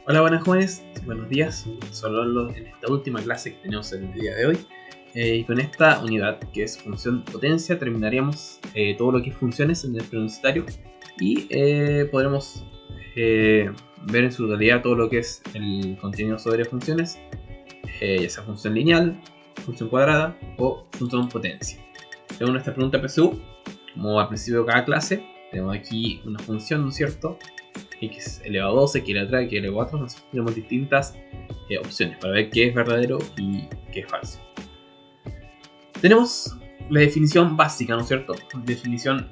Hola, buenas jóvenes, buenos días. Solo en esta última clase que tenemos el día de hoy. Y con esta unidad que es función potencia terminaríamos todo lo que es funciones en el preuniversitario y podremos ver en su totalidad todo lo que es el contenido sobre funciones, ya sea función lineal, función cuadrada o función potencia. Según nuestra pregunta PSU, como al principio de cada clase, tenemos aquí una función, ¿no es cierto? X elevado a 2, X elevado a 3, X elevado a 4, nosotros tenemos distintas opciones para ver qué es verdadero y qué es falso. Tenemos la definición básica, ¿no es cierto? Definición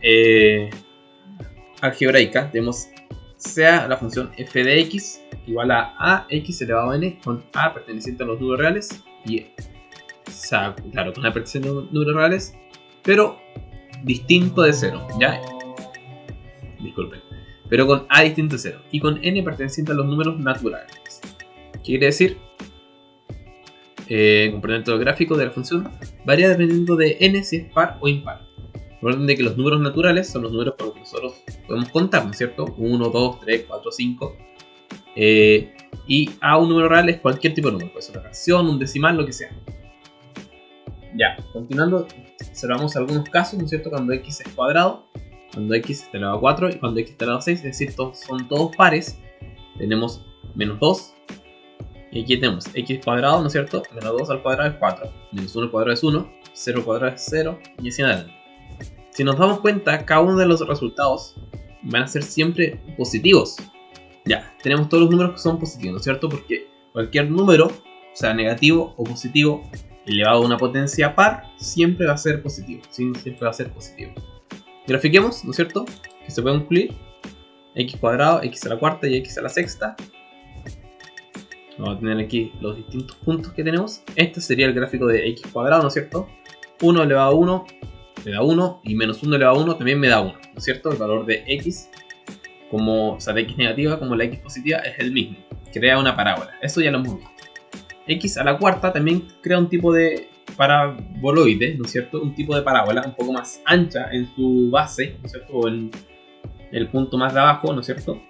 algebraica. Tenemos sea la función f de x igual a x elevado a n con a perteneciente a los números reales y sea, claro, con a perteneciente a los números reales, pero distinto de 0, ¿ya? Disculpen. Pero con a distinto de 0 y con n perteneciente a los números naturales. ¿Qué quiere decir? El complemento gráfico de la función varía dependiendo de n si es par o impar. Recuerden de que los números naturales son los números por los que nosotros podemos contar, ¿no es cierto? 1, 2, 3, 4, 5. Y a un número real es cualquier tipo de número, puede ser una fracción, un decimal, lo que sea. Ya, continuando, observamos algunos casos, ¿no es cierto? Cuando x es cuadrado, cuando x está elevado a 4 y cuando x está elevado a 6, es decir, son todos pares. Tenemos menos 2 y aquí tenemos x cuadrado, ¿no es cierto? Menos 2 al cuadrado es 4, menos 1 al cuadrado es 1, 0 al cuadrado es 0 y así en adelante. Si nos damos cuenta, cada uno de los resultados van a ser siempre positivos. Ya, tenemos todos los números que son positivos, ¿no es cierto? Porque cualquier número, sea negativo o positivo, elevado a una potencia par, siempre va a ser positivo. Siempre va a ser positivo. Grafiquemos, ¿no es cierto? Que se puede incluir x cuadrado, x a la cuarta y x a la sexta. Vamos a tener aquí los distintos puntos que tenemos. Este sería el gráfico de x cuadrado, ¿no es cierto? 1 elevado a 1 me da 1 y menos 1 elevado a 1 también me da 1, ¿no es cierto? El valor de x, o sea, de x negativa como la x positiva es el mismo. Crea una parábola, eso ya lo hemos visto. X a la cuarta también crea un tipo de paraboloide, ¿no es cierto? Un tipo de parábola un poco más ancha en su base, ¿no es cierto? O en el punto más de abajo, ¿no es cierto?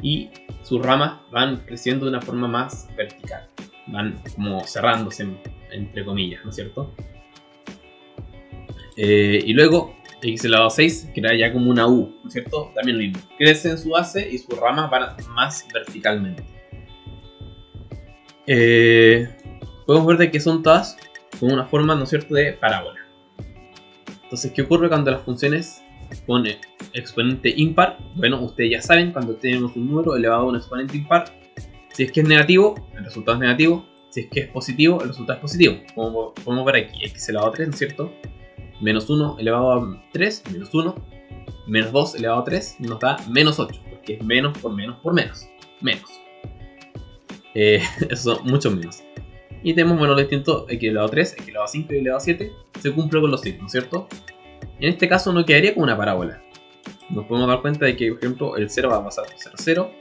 Y sus ramas van creciendo de una forma más vertical, van como cerrándose entre comillas, ¿no es cierto? Y luego x elevado a 6 crea ya como una U, ¿no es cierto? También lo mismo, crece en su base y sus ramas van más verticalmente. Podemos ver de que son todas con una forma, ¿no es cierto?, de parábola. Entonces, ¿qué ocurre cuando las funciones con exponente impar? Bueno, ustedes ya saben, cuando tenemos un número elevado a un exponente impar, si es que es negativo, el resultado es negativo. Si es que es positivo, el resultado es positivo. Como podemos ver aquí, x elevado a 3, ¿no es cierto? Menos 1 elevado a 3, menos 1. Menos 2 elevado a 3 nos da menos 8, porque es menos por menos por menos. Menos. Eso son muchos menos. Y tenemos, bueno, los distintos x elevado a 3, x elevado a 5 y elevado a 7. Se cumple con los signos, ¿no es cierto? En este caso no quedaría como una parábola. Nos podemos dar cuenta de que, por ejemplo, el 0 va a pasar por 0, 0.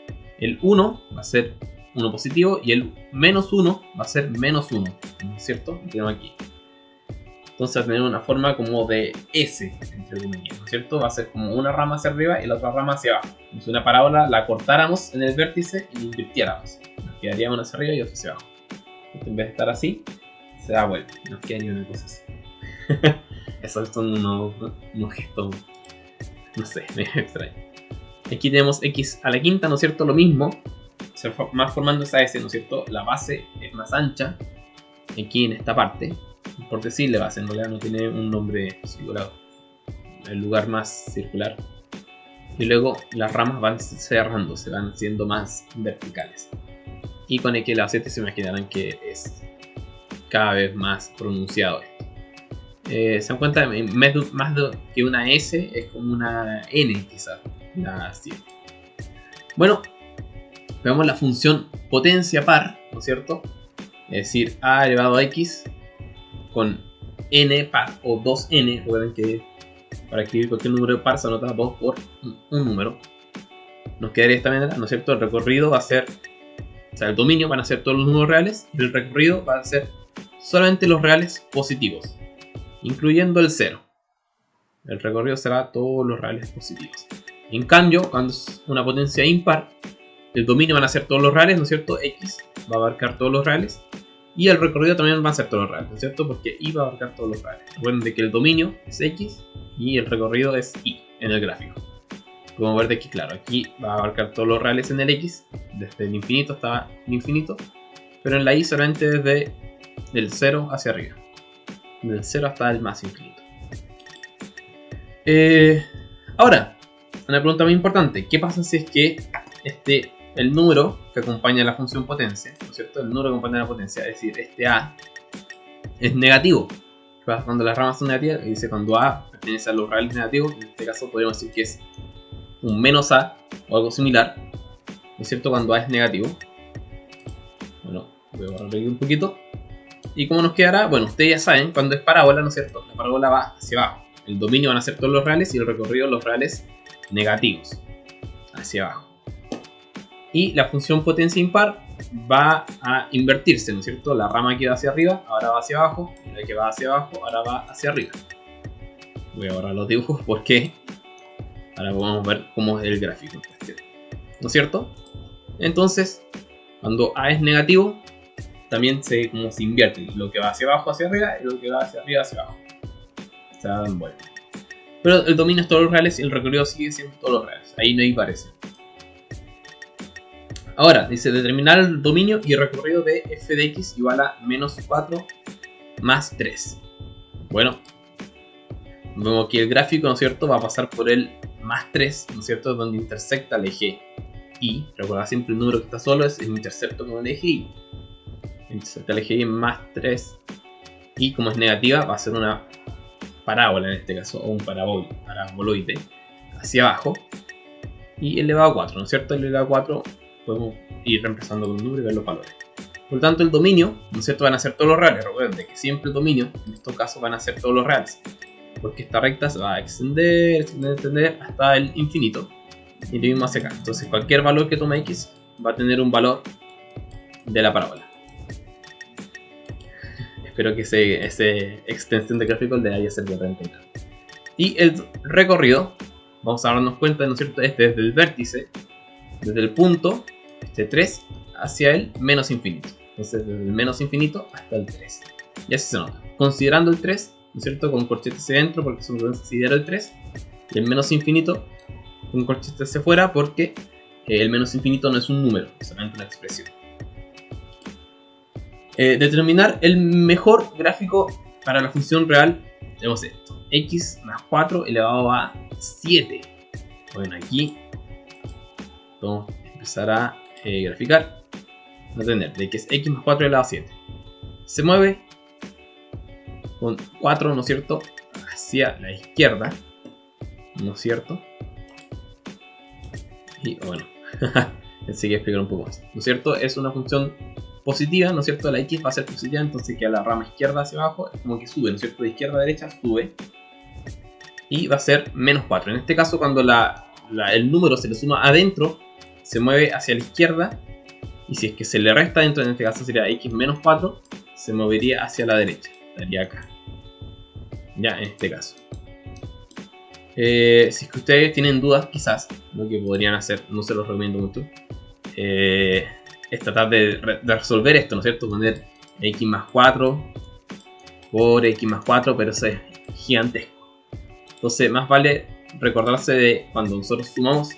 El 1 va a ser 1 positivo y el menos 1 va a ser menos 1, ¿no es cierto? Lo tenemos aquí. Entonces va a tener una forma como de S, entre comillas, ¿no es cierto? Va a ser como una rama hacia arriba y la otra rama hacia abajo. Si una parábola la cortáramos en el vértice y la invirtiéramos, nos quedaría una hacia arriba y otra hacia abajo. Entonces, en vez de estar así, se da vuelta. Nos quedaría una cosa así. Esos son unos gestos, no sé, medio extraños. Aquí tenemos x a la quinta, ¿no es cierto? Lo mismo, se va formando esa S, ¿no es cierto? La base es más ancha aquí en esta parte. Por decirle base, en realidad no tiene un nombre circular, el lugar más circular. Y luego las ramas van cerrando, se van haciendo más verticales. Y con x elevado a 7 se imaginarán que es cada vez más pronunciado esto. Se dan cuenta, más que una S es como una N quizás, la 7. Bueno, veamos la función potencia par, ¿no es cierto? Es decir, a elevado a x con n par o 2n. Recuerden que para escribir cualquier número par se anota 2 por un número. Nos quedaría de esta manera, ¿no es cierto? El recorrido va a ser, o sea, el dominio van a ser todos los números reales y el recorrido va a ser solamente los reales positivos, incluyendo el 0. El recorrido será todos los reales positivos. En cambio, cuando es una potencia impar, el dominio van a ser todos los reales, ¿no es cierto? X va a abarcar todos los reales. Y el recorrido también va a ser todos los reales, ¿no es cierto? Porque Y va a abarcar todos los reales. Recuerden de que el dominio es X y el recorrido es Y en el gráfico. Podemos ver de que, claro, aquí va a abarcar todos los reales en el X, desde el infinito hasta el infinito. Pero en la Y solamente desde el 0 hacia arriba. Del 0 hasta el más infinito. Ahora, una pregunta muy importante. ¿Qué pasa si es que el número que acompaña a la función potencia, ¿no es cierto? El número que acompaña a la potencia, es decir, este A, es negativo? ¿Qué pasa cuando las ramas son negativas? Dice cuando A pertenece a los reales negativos. En este caso podríamos decir que es un menos A o algo similar, ¿no es cierto? Cuando A es negativo. Bueno, voy a borrar aquí un poquito. ¿Y cómo nos quedará? Bueno, ustedes ya saben, cuando es parábola, ¿no es cierto? La parábola va hacia abajo. El dominio van a ser todos los reales y el recorrido los reales negativos, hacia abajo. Y la función potencia impar va a invertirse, ¿no es cierto? La rama que va hacia arriba, ahora va hacia abajo. Y la que va hacia abajo, ahora va hacia arriba. Voy a borrar los dibujos porque ahora podemos ver cómo es el gráfico, ¿no es cierto? Entonces, cuando A es negativo, también se invierte. Lo que va hacia abajo hacia arriba y lo que va hacia arriba hacia abajo. Se dan vuelta. Pero el dominio es todos los reales y el recorrido sigue siendo todos los reales. Ahí no hay variación. Ahora, dice determinar el dominio y el recorrido de f de x igual a menos 4 más 3. Bueno, vemos aquí el gráfico, ¿no es cierto? Va a pasar por el más 3, ¿no es cierto? Donde intersecta el eje y. Recuerda siempre el número que está solo es el intersecto con el eje y. Intersecta el eje y en más 3. Y como es negativa, va a ser una parábola en este caso, o un paraboloide hacia abajo. Y elevado a 4, ¿no es cierto? Elevado a 4 podemos ir reemplazando con un número y ver los valores. Por lo tanto, el dominio, ¿no es cierto? Van a ser todos los reales. Recuerden que siempre el dominio, en estos casos, van a ser todos los reales. Porque esta recta se va a extender hasta el infinito. Y lo mismo hacia acá. Entonces, cualquier valor que tome x va a tener un valor de la parábola. Espero que esa extensión de gráfico le haya servido para entender. Y el recorrido, vamos a darnos cuenta, ¿no es cierto? Es desde el vértice, desde el punto, 3, hacia el menos infinito. Entonces, desde el menos infinito hasta el 3. Y así se nota. Considerando el 3, ¿no es cierto? Con corchete hacia adentro, porque se considera el 3. Y el menos infinito, con corchete hacia afuera, porque el menos infinito no es un número, es solamente una expresión. Determinar el mejor gráfico para la función real. Tenemos esto: x más 4 elevado a 7. Bueno, aquí vamos a empezar a graficar. Vamos a tener de que es x más 4 elevado a 7. Se mueve con 4, ¿no es cierto?, hacia la izquierda, ¿no es cierto? Y bueno, pensé que explicar un poco más, ¿no es cierto? Es una función positiva, ¿no es cierto? La x va a ser positiva, entonces que a la rama izquierda hacia abajo es como que sube, ¿no es cierto? De izquierda a derecha sube. Y va a ser menos 4. En este caso, cuando el número se le suma adentro, se mueve hacia la izquierda. Y si es que se le resta adentro, en este caso sería x menos 4, se movería hacia la derecha. Estaría acá. Ya, en este caso. Si es que ustedes tienen dudas, quizás, lo que podrían hacer, no se los recomiendo mucho, es tratar de resolver esto, ¿no es cierto? Poner x más 4 por x más 4, pero eso es gigantesco. Entonces, más vale recordarse de cuando nosotros sumamos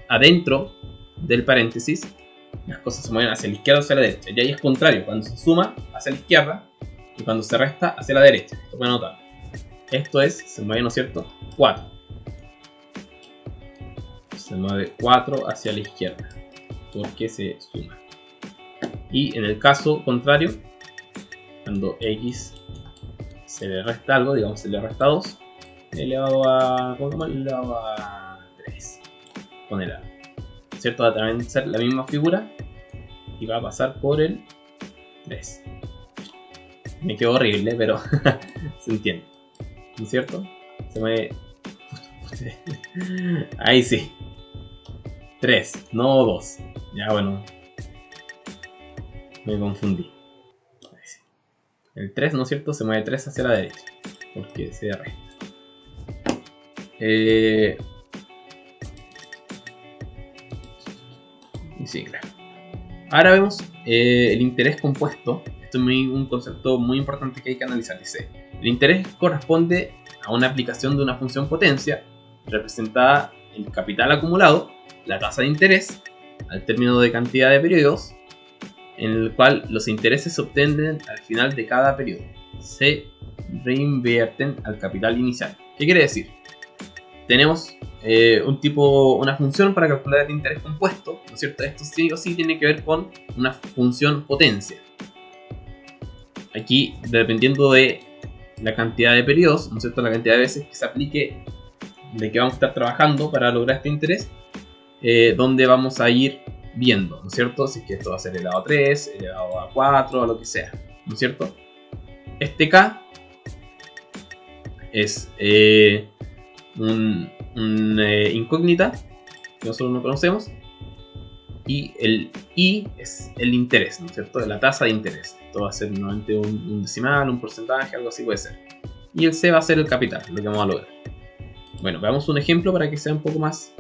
adentro del paréntesis, las cosas se mueven hacia la izquierda o hacia la derecha. Y ahí es contrario, cuando se suma hacia la izquierda y cuando se resta hacia la derecha. Esto pueden notar. Esto es, se mueve, ¿no es cierto?, 4. Se mueve 4 hacia la izquierda, porque se suma. Y en el caso contrario, cuando x se le resta algo, digamos se le resta 2, elevado a 3. Poner A. ¿Cierto? Va a también ser la misma figura y va a pasar por el 3. Me quedó horrible, pero se entiende. ¿No es cierto? Se mueve. Ahí sí. 3, no 2. Ya bueno. Me confundí. El 3, ¿no es cierto? Se mueve 3 hacia la derecha. Porque se resta. Y sí, claro. Ahora vemos el interés compuesto. Esto es un concepto muy importante que hay que analizar. Dice, el interés corresponde a una aplicación de una función potencia representada el capital acumulado, la tasa de interés, al término de cantidad de periodos, en el cual los intereses se obtienen al final de cada periodo. Se reinvierten al capital inicial. ¿Qué quiere decir? Tenemos una función para calcular el interés compuesto, ¿no es cierto? Esto sí o sí tiene que ver con una función potencia. Aquí, dependiendo de la cantidad de periodos, ¿no es cierto? La cantidad de veces que se aplique, de que vamos a estar trabajando para lograr este interés, donde vamos a ir viendo, ¿no es cierto? Si es que esto va a ser elevado a 3, elevado a 4, o lo que sea, ¿no es cierto? Este K es incógnita que nosotros no conocemos, y el I es el interés, ¿no es cierto? La tasa de interés. Esto va a ser normalmente un decimal, un porcentaje, algo así puede ser. Y el C va a ser el capital, lo que vamos a lograr. Bueno, veamos un ejemplo para que sea un poco más...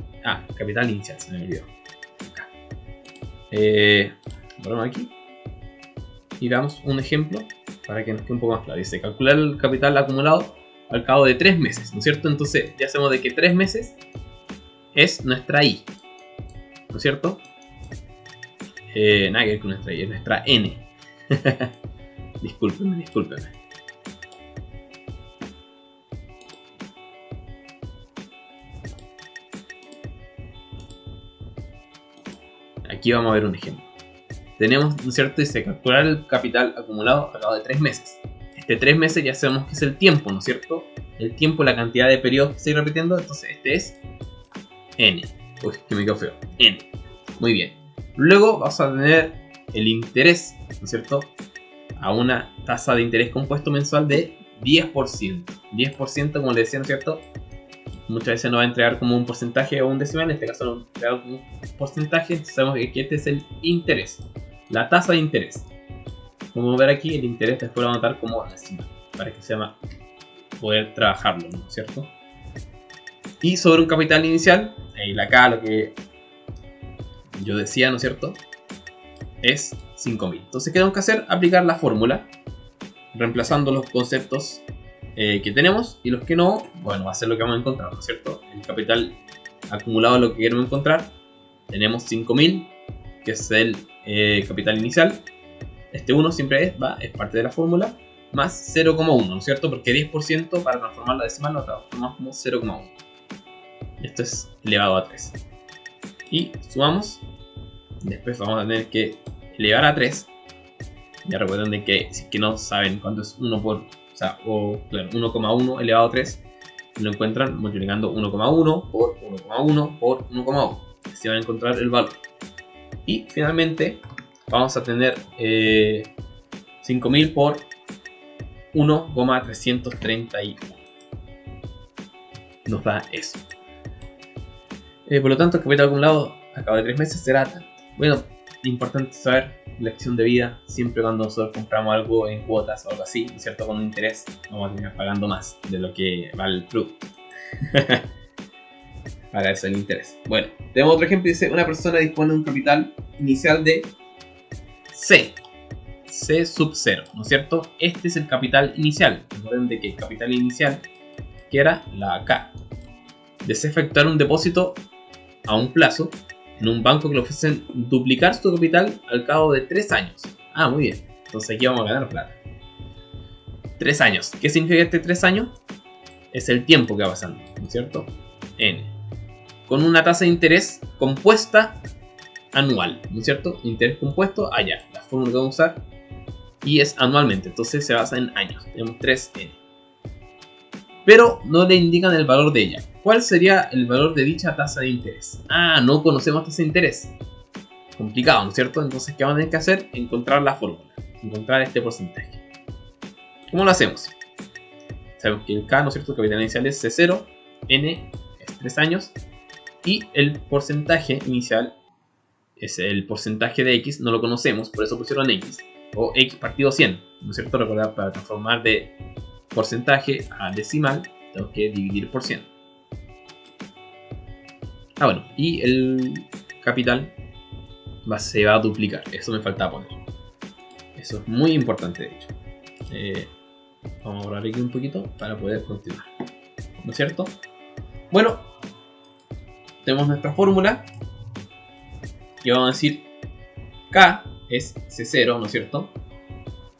capital inicial, se me olvidó. Acá. Ponemos aquí. Y veamos un ejemplo para que nos quede un poco más claro. Dice, calcular el capital acumulado al cabo de 3 meses, ¿no es cierto? Entonces ya sabemos de que 3 meses es nuestra I, ¿no es cierto? Nada que ver con nuestra I, es nuestra N. Discúlpenme. Aquí vamos a ver un ejemplo. Tenemos, ¿no es cierto? Dice, calcular el capital acumulado al cabo de 3 meses. Este 3 meses ya sabemos que es el tiempo, ¿no es cierto? El tiempo, la cantidad de periodos que se sigue repitiendo, entonces este es N. Uy, que me quedó feo. N. Muy bien. Luego vamos a tener el interés, ¿no es cierto? A una tasa de interés compuesto mensual de 10%. 10%, como le decía, ¿no es cierto? Muchas veces nos va a entregar como un porcentaje o un decimal. En este caso nos va a entregar como un porcentaje. Entonces sabemos que este es el interés. La tasa de interés. Como ver aquí, el interés después lo vamos a anotar como decimal, para que sea más poder trabajarlo, ¿no es cierto? Y sobre un capital inicial, acá lo que yo decía, ¿no es cierto? Es 5.000. Entonces, ¿qué tenemos que hacer? Aplicar la fórmula, reemplazando los conceptos que tenemos, y los que no, bueno, va a ser lo que vamos a encontrar, ¿no es cierto? El capital acumulado es lo que queremos encontrar. Tenemos 5.000, que es el capital inicial. Este 1 siempre es parte de la fórmula, más 0,1, ¿no es cierto? Porque 10% para transformar la decimal lo transformamos como 0,1. Esto es elevado a 3. Y sumamos. Después vamos a tener que elevar a 3. Ya recuerden de que si es que no saben cuánto es 1 por... claro, 1,1 elevado a 3. Lo encuentran multiplicando 1,1 por 1,1 por 1,1. Así van a encontrar el valor. Y finalmente vamos a tener 5.000 por 1,331. Nos da eso. Por lo tanto, el capital acumulado a cabo de 3 meses será tanto. Bueno, importante saber, lección de vida, siempre cuando nosotros compramos algo en cuotas o algo así, ¿no es cierto? Con un interés, vamos a terminar pagando más de lo que vale el producto. Para eso el interés. Bueno, tenemos otro ejemplo, dice, una persona dispone de un capital inicial de C sub 0, ¿no es cierto? Este es el capital inicial. Recuerden de que el capital inicial, que era la K, desea efectuar un depósito a un plazo en un banco que le ofrecen duplicar su capital al cabo de 3 años. Ah, muy bien. Entonces aquí vamos a ganar plata. 3 años. ¿Qué significa este 3 años? Es el tiempo que va pasando, ¿no es cierto? N. Con una tasa de interés compuesta anual, ¿no es cierto? Interés compuesto, allá. La fórmula que vamos a usar. Y es anualmente, entonces se basa en años. Tenemos 3N. Pero no le indican el valor de ella. ¿Cuál sería el valor de dicha tasa de interés? Ah, no conocemos tasa de interés. Complicado, ¿no es cierto? Entonces, ¿qué vamos a tener que hacer? Encontrar la fórmula. Encontrar este porcentaje. ¿Cómo lo hacemos? Sabemos que el K, ¿no es cierto? El capital inicial es C0. N es 3 años. Y el porcentaje inicial es el porcentaje de X. No lo conocemos, por eso pusieron X. O X partido 100. ¿No es cierto? Recordad, para transformar de porcentaje a decimal, tengo que dividir por 100. Bueno, y el capital, se va a duplicar. Eso me faltaba poner. Eso es muy importante, de hecho. Vamos a borrar aquí un poquito para poder continuar, ¿no es cierto? Bueno, tenemos nuestra fórmula y vamos a decir K es C0, ¿no es cierto?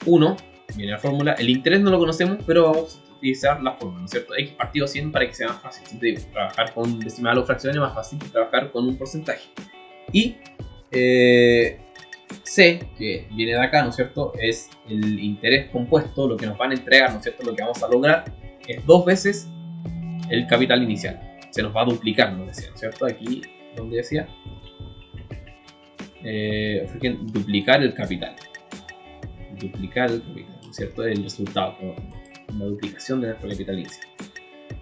1, viene la fórmula. El interés no lo conocemos, pero vamos a utilizar la fórmula, ¿no es cierto? X partido 100 para que sea más fácil. Siempre digo, trabajar con decimal o fracciones es más fácil que trabajar con un porcentaje. Y C, que viene de acá, ¿no es cierto? Es el interés compuesto, lo que nos van a entregar, ¿no es cierto? Lo que vamos a lograr es 2 veces el capital inicial. Se nos va a duplicar, ¿no es cierto? Aquí, donde decía, duplicar el capital. Duplicar el capital, ¿no es cierto? El resultado, una duplicación de nuestro capital inicial.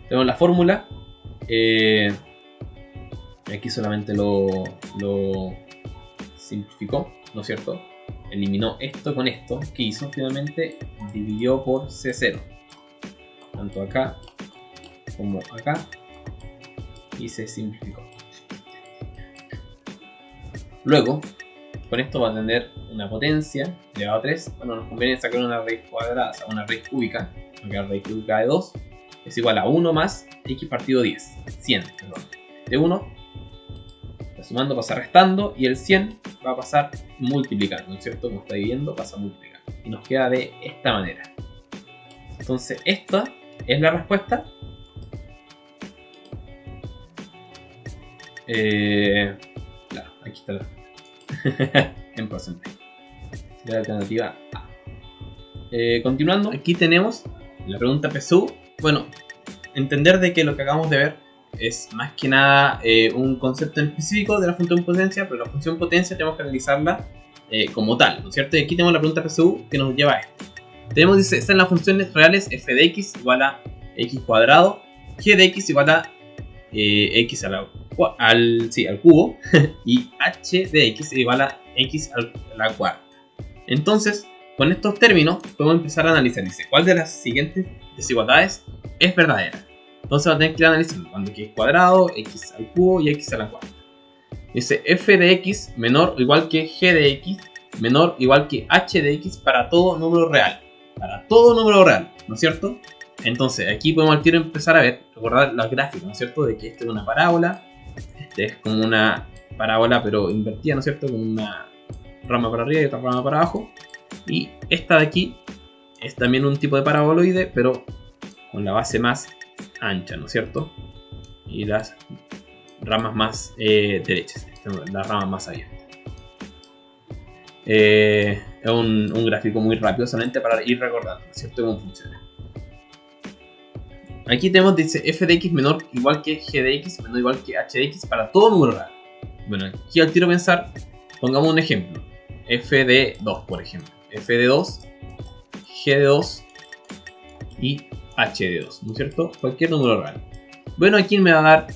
Tenemos la fórmula. Aquí solamente lo simplificó, ¿no es cierto? Eliminó esto con esto. ¿Qué hizo? Finalmente dividió por C0. Tanto acá como acá. Y se simplificó. Luego, con esto va a tener una potencia elevado a 3. Bueno, nos conviene sacar una raíz cuadrada, o sea, una raíz cúbica. Porque la raíz cúbica de 2 es igual a 1 más x partido 10. 100, perdón. De 1, sumando pasa restando, y el 100 va a pasar multiplicando, ¿no es cierto? Como está dividiendo, pasa multiplicando. Y nos queda de esta manera. Entonces, esta es la respuesta. Claro, aquí está la en porcentaje. La alternativa A. Continuando, aquí tenemos la pregunta PSU. Bueno, entender de que lo que acabamos de ver es más que nada un concepto en específico de la función potencia, pero la función potencia tenemos que analizarla como tal, ¿no es cierto? Y aquí tenemos la pregunta PSU que nos lleva a esto. Tenemos, dice, están las funciones reales f de x igual a x cuadrado, g de x igual a x al cubo y h de x igual a x a la cuarta. Entonces, con estos términos podemos empezar a analizar. Dice, ¿cuál de las siguientes desigualdades es verdadera? Entonces va a tener que ir analizando cuando x cuadrado, x al cubo y x a la cuarta. Dice f de x menor o igual que g de x menor o igual que h de x para todo número real. Para todo número real, ¿no es cierto? Entonces aquí podemos al tiro empezar a ver, recordar las gráficas, ¿no es cierto? De que esta es una parábola, este es como una parábola pero invertida, ¿no es cierto? Con una rama para arriba y otra rama para abajo. Y esta de aquí es también un tipo de paraboloide, pero con la base más ancha, ¿no es cierto? Y las ramas más derechas, la rama más abierta. Es un gráfico muy rápido, solamente para ir recordando, ¿no es cierto? Cómo funciona. Aquí tenemos, dice, f de x menor o igual que g de x menor o igual que h de x para todo número real. Bueno, aquí al tiro pensar, pongamos un ejemplo. F de 2, por ejemplo. F de 2, g de 2 y h de 2, ¿no es cierto? Cualquier número real. Bueno, aquí me va a dar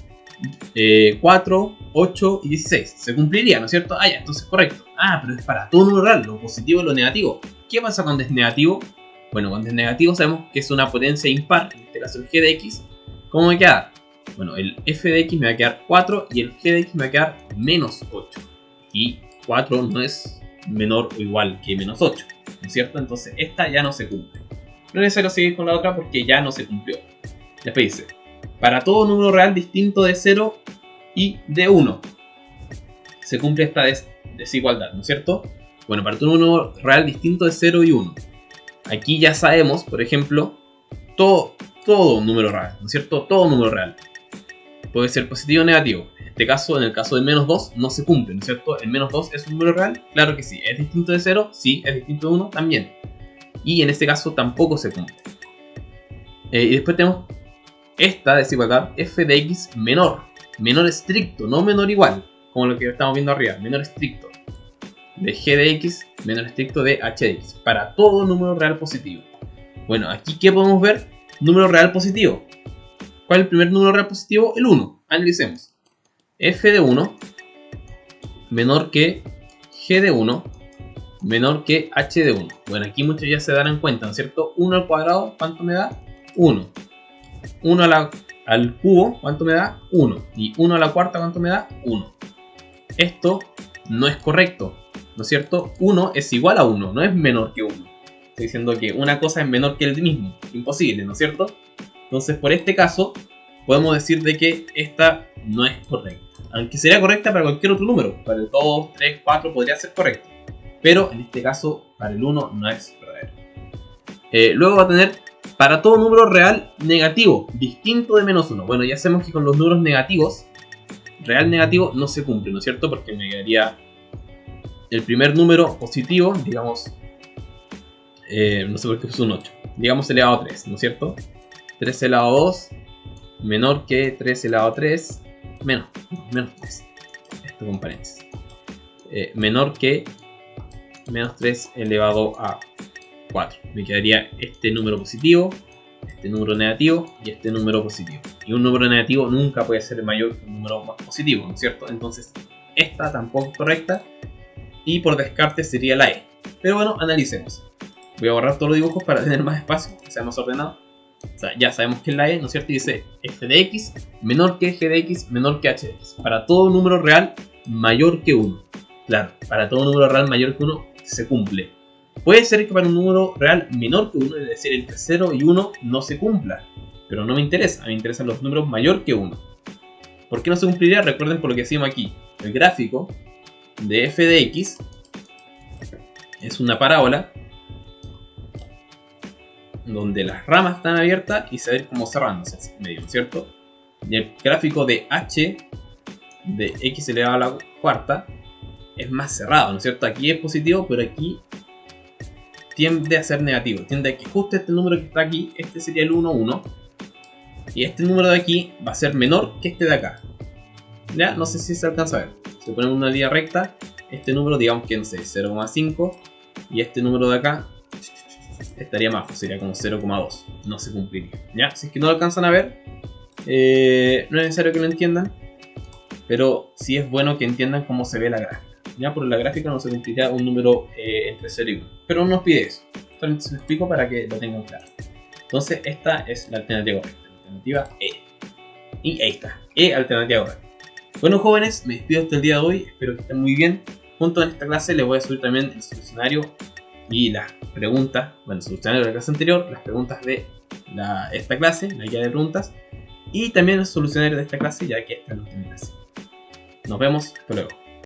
4, 8 y 16. Se cumpliría, ¿no es cierto? Ah, ya, entonces correcto. Ah, pero es para todo número real, lo positivo y lo negativo. ¿Qué pasa cuando es negativo? Bueno, cuando es negativo sabemos que es una potencia impar, en este caso el g de x. ¿Cómo me queda? Bueno, el f de x me va a quedar 4 y el g de x me va a quedar menos 8. Y 4 no es menor o igual que menos 8, ¿no es cierto? Entonces esta ya no se cumple. No es necesario seguir con la otra porque ya no se cumplió. Después dice, para todo número real distinto de 0 y de 1 se cumple esta desigualdad, ¿no es cierto? Bueno, para todo número real distinto de 0 y 1. Aquí ya sabemos, por ejemplo, todo número real, ¿no es cierto? Todo número real puede ser positivo o negativo. En este caso, en el caso del menos 2, no se cumple, ¿no es cierto? ¿El menos 2 es un número real? Claro que sí. ¿Es distinto de 0? Sí. ¿Es distinto de 1? También. Y en este caso tampoco se cumple. Y después tenemos esta desigualdad f de x menor. Menor estricto, no menor igual, como lo que estamos viendo arriba. Menor estricto de g de x, menor estricto de h de x. Para todo número real positivo. Bueno, aquí ¿qué podemos ver? Número real positivo. ¿Cuál es el primer número real positivo? El 1. Analicemos. F de 1 menor que g de 1 menor que h de 1. Bueno, aquí muchos ya se darán cuenta, ¿no es cierto? 1 al cuadrado, ¿cuánto me da? 1. 1 al cubo, ¿cuánto me da? 1. Y 1 a la cuarta, ¿cuánto me da? 1. Esto no es correcto, ¿no es cierto? 1 es igual a 1, no es menor que 1. Estoy diciendo que una cosa es menor que el mismo, imposible, ¿no es cierto? Entonces, por este caso, podemos decir de que esta no es correcta. Aunque sería correcta para cualquier otro número, para el 2, 3, 4 podría ser correcto. Pero en este caso, para el 1 no es verdadero. Luego va a tener para todo número real negativo, distinto de menos 1. Bueno, ya sabemos que con los números negativos, real negativo no se cumple, ¿no es cierto? Porque me quedaría el primer número positivo, digamos, no sé por qué puse un 8, digamos elevado a 3, ¿no es cierto? 3 elevado a 2 menor que 3 elevado a 3 menos 3, esto con paréntesis, menor que menos 3 elevado a 4. Me quedaría este número positivo, este número negativo y este número positivo. Y un número negativo nunca puede ser mayor que un número más positivo, ¿no es cierto? Entonces esta tampoco es correcta y por descarte sería la E. Pero bueno, analicemos. Voy a borrar todos los dibujos para tener más espacio, que sea más ordenado. O sea, ya sabemos que es la E, ¿no es cierto? Y dice f de x menor que g de x menor que h de x. Para todo número real mayor que 1. Claro, para todo número real mayor que 1 se cumple. Puede ser que para un número real menor que 1, es decir, entre 0 y 1, no se cumpla. Pero no me interesa, me interesan los números mayor que 1. ¿Por qué no se cumpliría? Recuerden por lo que decimos aquí. El gráfico de f de x es una parábola donde las ramas están abiertas y se ven como cerrándose en medio, ¿cierto? Y el gráfico de h de x elevado a la cuarta es más cerrado, ¿no es cierto? Aquí es positivo, pero aquí tiende a ser negativo. Tiende a que justo este número que está aquí, este sería el 1, 1. Y este número de aquí va a ser menor que este de acá. Ya, no sé si se alcanza a ver. Si ponemos una línea recta, este número, digamos que no sé, 0,5. Y este número de acá estaría más, sería como 0,2. No se cumpliría. Ya, si es que no lo alcanzan a ver, no es necesario que lo entiendan. Pero sí es bueno que entiendan cómo se ve la gráfica. Ya, por la gráfica no se cumpliría un número entre 0 y 1. Pero no nos pide eso. Solamente se lo explico para que lo tengan claro. Entonces esta es la alternativa correcta. La alternativa E. Y ahí está. E, alternativa correcta. Bueno, jóvenes, me despido hasta el día de hoy. Espero que estén muy bien. Junto en esta clase les voy a subir también el solucionario y las preguntas. Bueno, el solucionario de la clase anterior, las preguntas de esta clase, la guía de preguntas. Y también el solucionario de esta clase, ya que esta es la última clase. Nos vemos. Hasta luego.